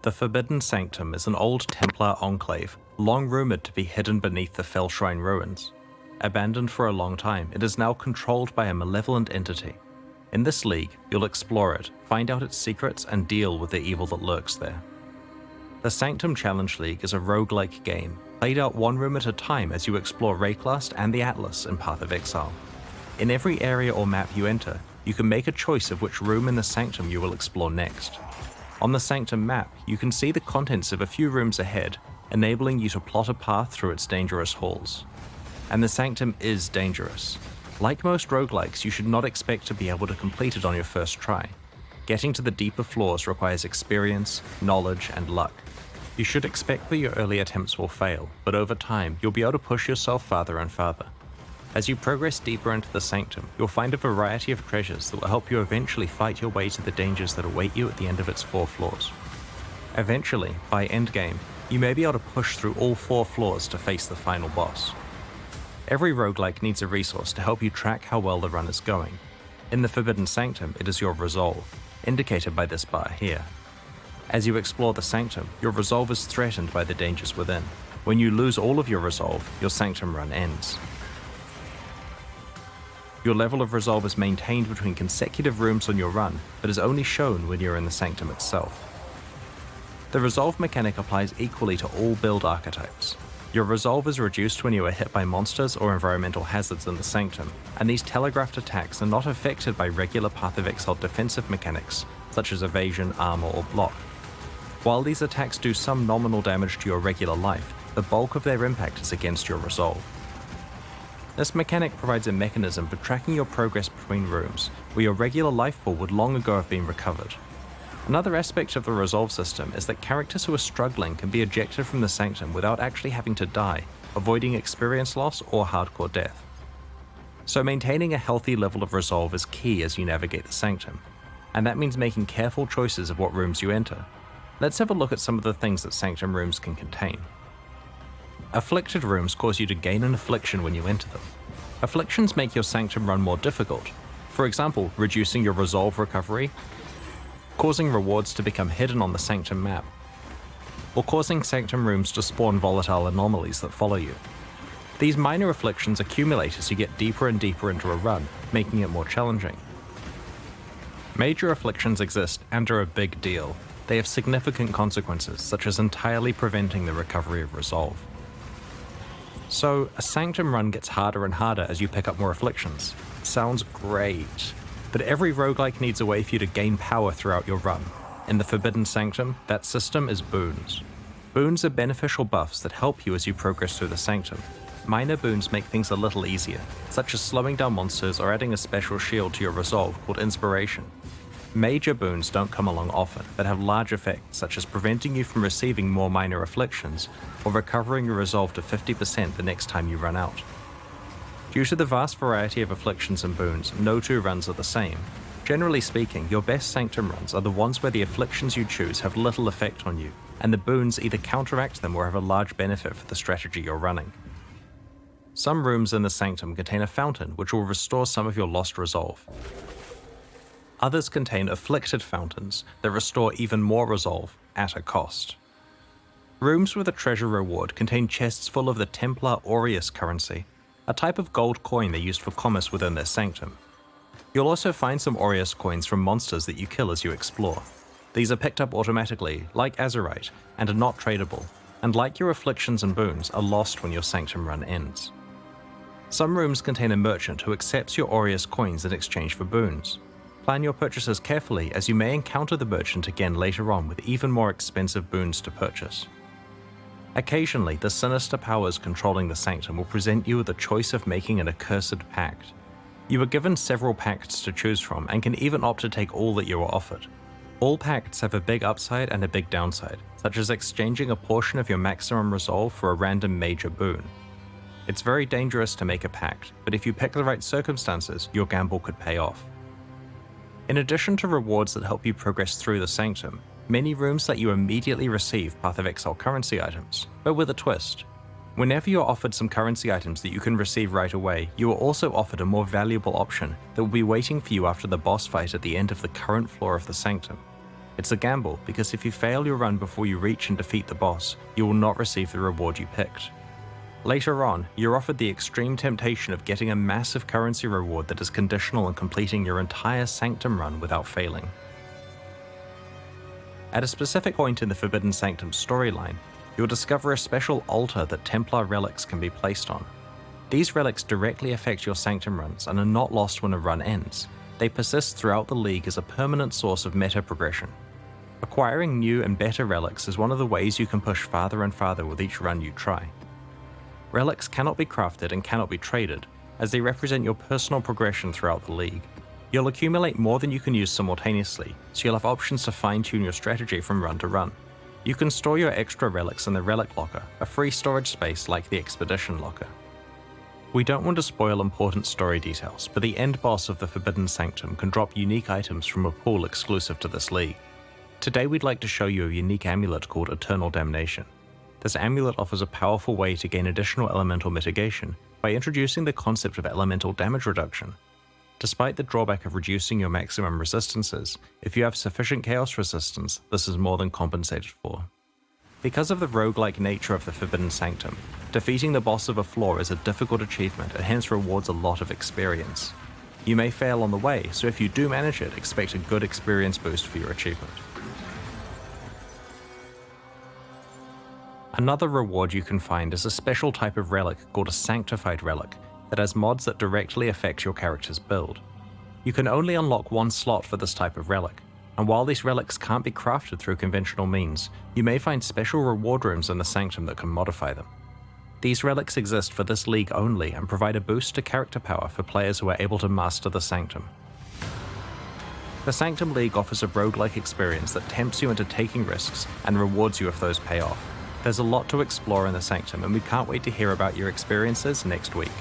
The Forbidden Sanctum is an old Templar enclave, long rumoured to be hidden beneath the Fell Shrine ruins. Abandoned for a long time, it is now controlled by a malevolent entity. In this league, you'll explore it, find out its secrets, and deal with the evil that lurks there. The Sanctum Challenge League is a roguelike game, played out one room at a time as you explore Wraeclast and the Atlas in Path of Exile. In every area or map you enter, you can make a choice of which room in the Sanctum you will explore next. On the Sanctum map, you can see the contents of a few rooms ahead, enabling you to plot a path through its dangerous halls. And the Sanctum is dangerous. Like most roguelikes, you should not expect to be able to complete it on your first try. Getting to the deeper floors requires experience, knowledge, and luck. You should expect that your early attempts will fail, but over time, you'll be able to push yourself farther and farther. As you progress deeper into the Sanctum, you'll find a variety of treasures that will help you eventually fight your way to the dangers that await you at the end of its 4 floors. Eventually, by endgame, you may be able to push through all 4 floors to face the final boss. Every roguelike needs a resource to help you track how well the run is going. In the Forbidden Sanctum, it is your resolve, indicated by this bar here. As you explore the Sanctum, your resolve is threatened by the dangers within. When you lose all of your resolve, your Sanctum run ends. Your level of resolve is maintained between consecutive rooms on your run, but is only shown when you're in the Sanctum itself. The resolve mechanic applies equally to all build archetypes. Your resolve is reduced when you are hit by monsters or environmental hazards in the Sanctum, and these telegraphed attacks are not affected by regular Path of Exile defensive mechanics, such as evasion, armor, or block. While these attacks do some nominal damage to your regular life, the bulk of their impact is against your resolve. This mechanic provides a mechanism for tracking your progress between rooms, where your regular life pool would long ago have been recovered. Another aspect of the resolve system is that characters who are struggling can be ejected from the Sanctum without actually having to die, avoiding experience loss or hardcore death. So maintaining a healthy level of resolve is key as you navigate the Sanctum, and that means making careful choices of what rooms you enter. Let's have a look at some of the things that Sanctum rooms can contain. Afflicted rooms cause you to gain an affliction when you enter them. Afflictions make your Sanctum run more difficult, for example, reducing your resolve recovery, causing rewards to become hidden on the Sanctum map, or causing Sanctum rooms to spawn volatile anomalies that follow you. These minor afflictions accumulate as you get deeper and deeper into a run, making it more challenging. Major afflictions exist and are a big deal. They have significant consequences, such as entirely preventing the recovery of resolve. So, a Sanctum run gets harder and harder as you pick up more afflictions. Sounds great. But every roguelike needs a way for you to gain power throughout your run. In the Forbidden Sanctum, that system is boons. Boons are beneficial buffs that help you as you progress through the Sanctum. Minor boons make things a little easier, such as slowing down monsters or adding a special shield to your resolve called Inspiration. Major boons don't come along often, but have large effects, such as preventing you from receiving more minor afflictions, or recovering your resolve to 50% the next time you run out. Due to the vast variety of afflictions and boons, no 2 runs are the same. Generally speaking, your best Sanctum runs are the ones where the afflictions you choose have little effect on you, and the boons either counteract them or have a large benefit for the strategy you're running. Some rooms in the Sanctum contain a fountain which will restore some of your lost resolve. Others contain afflicted fountains that restore even more resolve at a cost. Rooms with a treasure reward contain chests full of the Templar Aureus currency, a type of gold coin they used for commerce within their Sanctum. You'll also find some Aureus coins from monsters that you kill as you explore. These are picked up automatically, like Azurite, and are not tradable, and like your afflictions and boons, are lost when your Sanctum run ends. Some rooms contain a merchant who accepts your Aureus coins in exchange for boons. Plan your purchases carefully, as you may encounter the merchant again later on with even more expensive boons to purchase. Occasionally, the sinister powers controlling the Sanctum will present you with the choice of making an accursed pact. You are given several pacts to choose from and can even opt to take all that you are offered. All pacts have a big upside and a big downside, such as exchanging a portion of your maximum resolve for a random major boon. It's very dangerous to make a pact, but if you pick the right circumstances, your gamble could pay off. In addition to rewards that help you progress through the Sanctum, many rooms let you immediately receive Path of Exile currency items, but with a twist. Whenever you're offered some currency items that you can receive right away, you are also offered a more valuable option that will be waiting for you after the boss fight at the end of the current floor of the Sanctum. It's a gamble because if you fail your run before you reach and defeat the boss, you will not receive the reward you picked. Later on, you're offered the extreme temptation of getting a massive currency reward that is conditional on completing your entire Sanctum run without failing. At a specific point in the Forbidden Sanctum storyline, you'll discover a special altar that Templar relics can be placed on. These relics directly affect your Sanctum runs and are not lost when a run ends. They persist throughout the League as a permanent source of meta progression. Acquiring new and better relics is one of the ways you can push farther and farther with each run you try. Relics cannot be crafted and cannot be traded, as they represent your personal progression throughout the League. You'll accumulate more than you can use simultaneously, so you'll have options to fine-tune your strategy from run to run. You can store your extra relics in the Relic Locker, a free storage space like the Expedition Locker. We don't want to spoil important story details, but the end boss of the Forbidden Sanctum can drop unique items from a pool exclusive to this League. Today we'd like to show you a unique amulet called Eternal Damnation. This amulet offers a powerful way to gain additional elemental mitigation by introducing the concept of elemental damage reduction. Despite the drawback of reducing your maximum resistances, if you have sufficient chaos resistance, this is more than compensated for. Because of the roguelike nature of the Forbidden Sanctum, defeating the boss of a floor is a difficult achievement and hence rewards a lot of experience. You may fail on the way, so if you do manage it, expect a good experience boost for your achievement. Another reward you can find is a special type of relic called a Sanctified Relic that has mods that directly affect your character's build. You can only unlock one slot for this type of relic, and while these relics can't be crafted through conventional means, you may find special reward rooms in the Sanctum that can modify them. These relics exist for this League only and provide a boost to character power for players who are able to master the Sanctum. The Sanctum League offers a roguelike experience that tempts you into taking risks and rewards you if those pay off. There's a lot to explore in the Sanctum, and we can't wait to hear about your experiences next week.